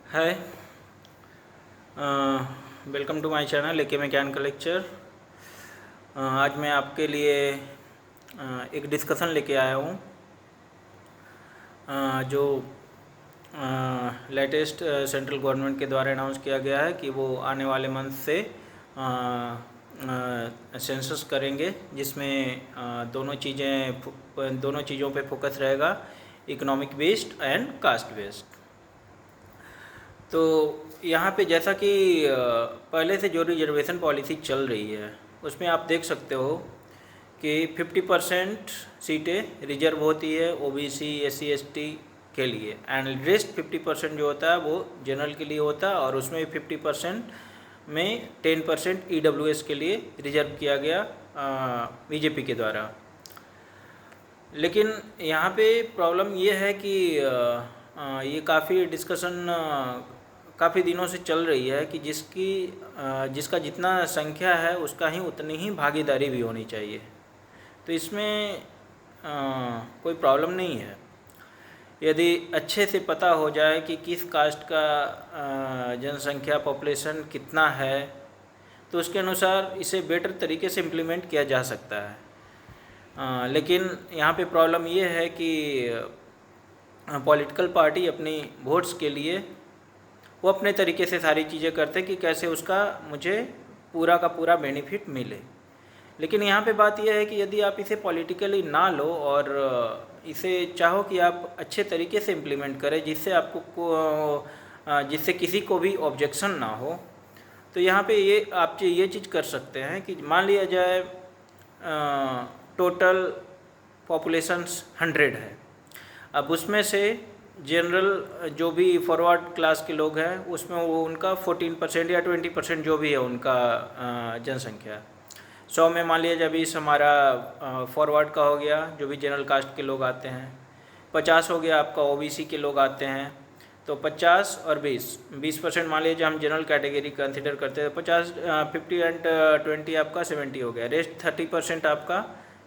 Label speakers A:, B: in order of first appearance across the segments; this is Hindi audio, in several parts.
A: Hi, welcome to my channel AK mechanical lecture. आज मैं आपके लिए एक डिस्कशन लेके आया हूँ जो लेटेस्ट सेंट्रल गवर्नमेंट के द्वारा अनाउंस किया गया है कि वो आने वाले मंथ से सेंसस करेंगे, जिसमें दोनों चीज़ों पे फोकस रहेगा, economic based and caste based. तो यहाँ पे जैसा कि पहले से जो रिजर्वेशन पॉलिसी चल रही है उसमें आप देख सकते हो कि 50% सीटें रिजर्व होती है ओबीसी SC ST के लिए, एंड रेस्ट 50% जो होता है वो जनरल के लिए होता है, और उसमें 50% में 10% EWS के लिए रिजर्व किया गया बीजेपी के द्वारा। लेकिन यहाँ पे प्रॉब्लम ये है कि ये काफ़ी डिस्कशन काफ़ी दिनों से चल रही है कि जिसका जितना संख्या है उसका ही उतनी ही भागीदारी भी होनी चाहिए। तो इसमें कोई प्रॉब्लम नहीं है यदि अच्छे से पता हो जाए कि किस कास्ट का जनसंख्या पॉपुलेशन कितना है, तो उसके अनुसार इसे बेटर तरीके से इम्प्लीमेंट किया जा सकता है। लेकिन यहाँ पे प्रॉब्लम ये है कि पॉलिटिकल पार्टी अपनी वोट्स के लिए वो अपने तरीके से सारी चीज़ें करते कि कैसे उसका मुझे पूरा का पूरा बेनिफिट मिले। लेकिन यहाँ पे बात यह है कि यदि आप इसे पॉलिटिकली ना लो और इसे चाहो कि आप अच्छे तरीके से इम्प्लीमेंट करें जिससे किसी को भी ऑब्जेक्शन ना हो, तो यहाँ पे आप ये चीज़ कर सकते हैं कि मान लिया जाए टोटल पॉपुलेशंस 100 है। अब उसमें से जनरल जो भी फॉरवर्ड क्लास के लोग हैं उसमें वो उनका 14% या 20% जो भी है उनका जनसंख्या 100 में मान लिया जब इस हमारा फॉरवर्ड का हो गया, जो भी जनरल कास्ट के लोग आते हैं, 50 हो गया आपका ओबीसी के लोग आते हैं, तो 50 और 20% मान लीजिए हम जनरल कैटेगरी कंसिडर करते हैं, 50 एंड 20 आपका 70 हो गया, रेस्ट 30% आपका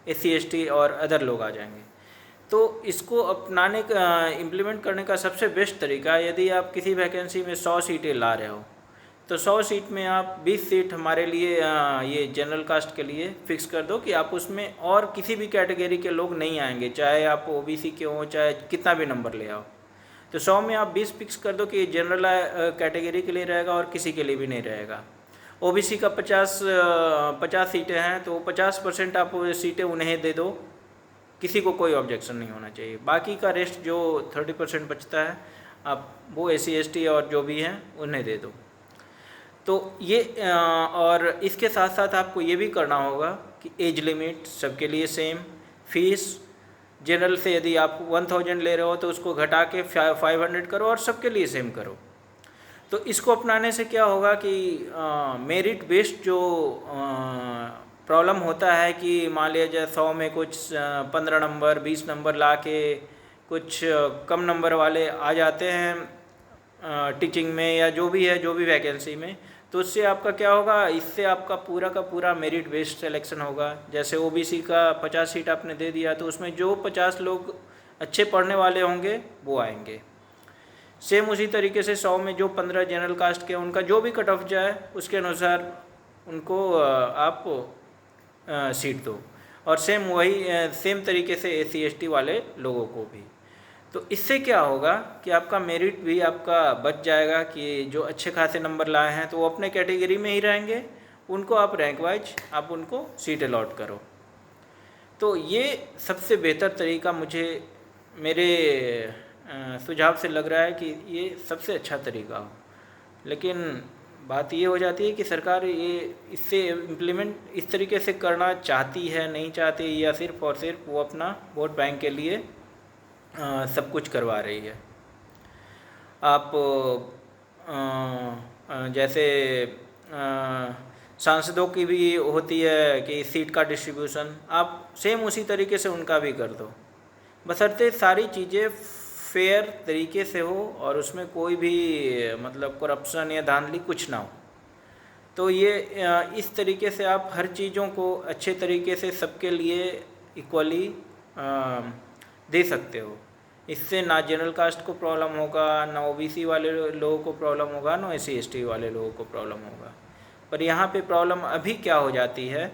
A: SC ST और अदर लोग आ जाएंगे। तो इसको अपनाने का इम्प्लीमेंट करने का सबसे बेस्ट तरीका, यदि आप किसी वैकेंसी में 100 सीटें ला रहे हो तो 100 सीट में आप 20 सीट हमारे लिए ये जनरल कास्ट के लिए फ़िक्स कर दो कि आप उसमें और किसी भी कैटेगरी के लोग नहीं आएंगे, चाहे आप ओबीसी के हों चाहे कितना भी नंबर ले आओ। तो 100 में आप 20 फिक्स कर दो कि जनरल कैटेगरी के लिए रहेगा और किसी के लिए भी नहीं रहेगा। ओबीसी का 50 सीटें हैं तो 50% आप सीटें उन्हें दे दो, किसी को कोई ऑब्जेक्शन नहीं होना चाहिए। बाकी का रेस्ट जो 30% बचता है आप वो SC ST और जो भी हैं उन्हें दे दो। तो ये और इसके साथ साथ आपको ये भी करना होगा कि एज लिमिट सबके लिए सेम, फीस जनरल से यदि आप 1000 ले रहे हो तो उसको घटा के 500 करो और सबके लिए सेम करो। तो इसको अपनाने से क्या होगा कि मेरिट बेस्ड जो प्रॉब्लम होता है कि मान लिया जाए 100 में कुछ 15 नंबर 20 नंबर ला के कुछ कम नंबर वाले आ जाते हैं टीचिंग में या जो भी है, जो भी वैकेंसी में, तो उससे आपका क्या होगा, इससे आपका पूरा का पूरा मेरिट बेस्ड सिलेक्शन होगा। जैसे ओबीसी का 50 सीट आपने दे दिया तो उसमें जो 50 लोग अच्छे पढ़ने वाले होंगे वो आएंगे। सेम उसी तरीके से 100 में जो 15 जनरल कास्ट के उनका जो भी कट ऑफ जाए उसके अनुसार उनको आप सीट दो, और सेम तरीके से SC ST वाले लोगों को भी। तो इससे क्या होगा कि आपका मेरिट भी आपका बच जाएगा कि जो अच्छे खासे नंबर लाए हैं तो वो अपने कैटेगरी में ही रहेंगे, उनको आप रैंक वाइज आप उनको सीट अलॉट करो। तो ये सबसे बेहतर तरीका मुझे मेरे सुझाव से लग रहा है कि ये सबसे अच्छा तरीका हो। लेकिन बात ये हो जाती है कि सरकार ये इससे इम्प्लीमेंट इस तरीके से करना चाहती है नहीं चाहती, या सिर्फ और सिर्फ वो अपना वोट बैंक के लिए सब कुछ करवा रही है। आप जैसे सांसदों की भी होती है कि सीट का डिस्ट्रीब्यूशन, आप सेम उसी तरीके से उनका भी कर दो, बशर्ते सारी चीज़ें फेयर तरीके से हो और उसमें कोई भी मतलब करप्शन या धांधली कुछ ना हो। तो ये इस तरीके से आप हर चीज़ों को अच्छे तरीके से सबके लिए इक्वली दे सकते हो। इससे ना जनरल कास्ट को प्रॉब्लम होगा, ना ओबीसी वाले लोगों को प्रॉब्लम होगा, ना एससी एसटी वाले लोगों को प्रॉब्लम होगा। पर यहाँ पे प्रॉब्लम अभी क्या हो जाती है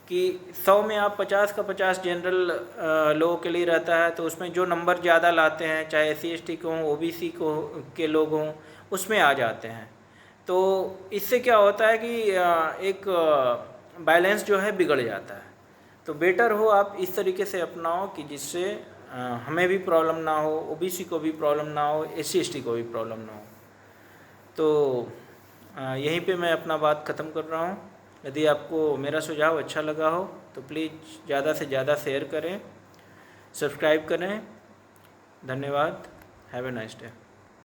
A: कि 100 में आप 50 का 50 जनरल लोगों के लिए रहता है, तो उसमें जो नंबर ज़्यादा लाते हैं, चाहे एससी एसटी को हों, ओबीसी को के लोग हों, उसमें आ जाते हैं। तो इससे क्या होता है कि एक बैलेंस जो है बिगड़ जाता है। तो बेटर हो आप इस तरीके से अपनाओ कि जिससे हमें भी प्रॉब्लम ना हो, ओबीसी को भी प्रॉब्लम ना हो, एससी एसटी को भी प्रॉब्लम ना हो। तो यहीं पे मैं अपना बात ख़त्म कर रहा हूँ। यदि आपको मेरा सुझाव अच्छा लगा हो तो प्लीज़ ज़्यादा से ज़्यादा शेयर करें, सब्सक्राइब करें। धन्यवाद। Have a nice day.